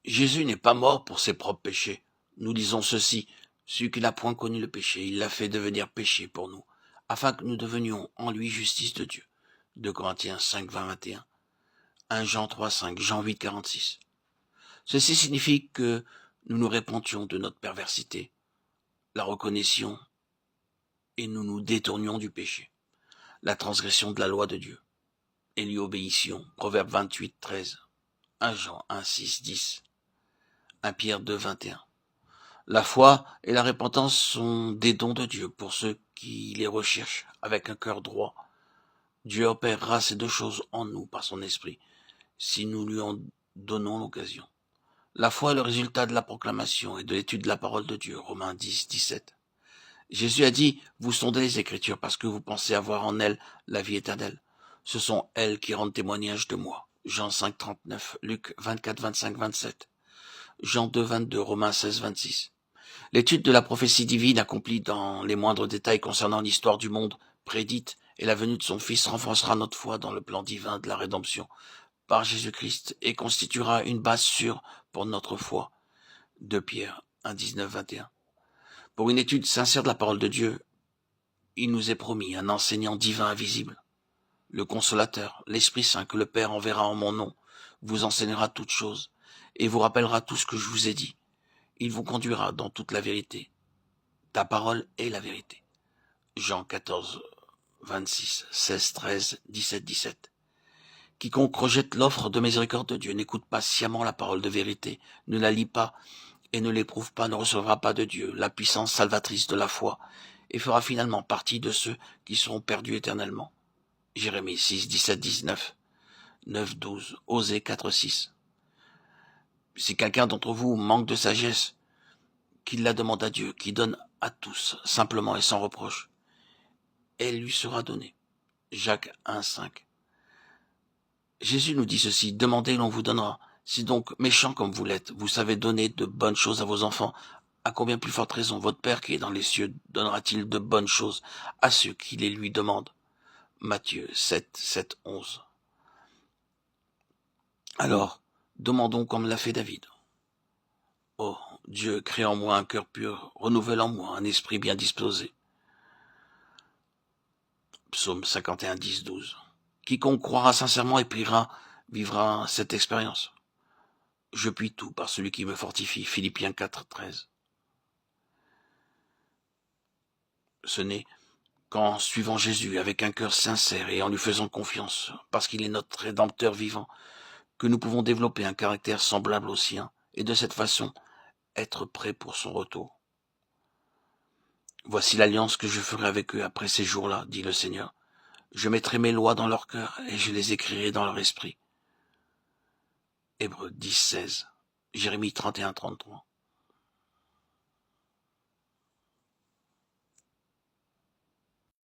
Jésus n'est pas mort pour ses propres péchés. Nous disons ceci, celui qui n'a point connu le péché, il l'a fait devenir péché pour nous, afin que nous devenions en lui justice de Dieu. 2 Corinthiens 5, 20, 21. 1 Jean 3, 5, Jean 8, 46. Ceci signifie que nous nous répentions de notre perversité, la reconnaissions et nous nous détournions du péché, la transgression de la loi de Dieu, et lui obéissions. Proverbe 28, 13, 1 Jean 1, 6, 10, 1 Pierre 2, 21. La foi et la repentance sont des dons de Dieu pour ceux qui les recherchent avec un cœur droit. Dieu opérera ces deux choses en nous par son esprit, si nous lui en donnons l'occasion. La foi est le résultat de la proclamation et de l'étude de la parole de Dieu. Romains 10, 17. Jésus a dit, vous sondez les Écritures parce que vous pensez avoir en elles la vie éternelle. Ce sont elles qui rendent témoignage de moi. Jean 5, 39, Luc 24, 25, 27, Jean 2, 22, Romains 16, 26. L'étude de la prophétie divine accomplie dans les moindres détails concernant l'histoire du monde prédite et la venue de son Fils renforcera notre foi dans le plan divin de la rédemption par Jésus-Christ et constituera une base sûre pour notre foi. 2 Pierre 1, 19, 21. Pour une étude sincère de la parole de Dieu, il nous est promis un enseignant divin invisible, le Consolateur, l'Esprit Saint que le Père enverra en mon nom, vous enseignera toutes choses et vous rappellera tout ce que je vous ai dit. Il vous conduira dans toute la vérité. Ta parole est la vérité. Jean 14, 26, 16, 13, 17, 17. Quiconque rejette l'offre de miséricorde de Dieu n'écoute pas sciemment la parole de vérité, ne la lit pas et ne l'éprouve pas, ne recevra pas de Dieu la puissance salvatrice de la foi et fera finalement partie de ceux qui seront perdus éternellement. Jérémie 6, 17, 19, 9, 12, Osée 4, 6. Si quelqu'un d'entre vous manque de sagesse, qu'il la demande à Dieu, qui donne à tous, simplement et sans reproche. Elle lui sera donnée. Jacques 1, 5. Jésus nous dit ceci, demandez et l'on vous donnera. Si donc, méchant comme vous l'êtes, vous savez donner de bonnes choses à vos enfants, à combien plus forte raison votre Père qui est dans les cieux donnera-t-il de bonnes choses à ceux qui les lui demandent. Matthieu 7, 7, 11. Alors, demandons comme l'a fait David. Oh, Dieu, crée en moi un cœur pur, renouvelle en moi un esprit bien disposé. Psaume 51, 10, 12. Quiconque croira sincèrement et priera, vivra cette expérience. Je puis tout par celui qui me fortifie. Philippiens 4, 13. Ce n'est qu'en suivant Jésus avec un cœur sincère et en lui faisant confiance, parce qu'il est notre Rédempteur vivant, que nous pouvons développer un caractère semblable au sien, et de cette façon être prêts pour son retour. Voici l'alliance que je ferai avec eux après ces jours-là, dit le Seigneur. Je mettrai mes lois dans leur cœur et je les écrirai dans leur esprit. Hébreux 10, 16. Jérémie 31, 33.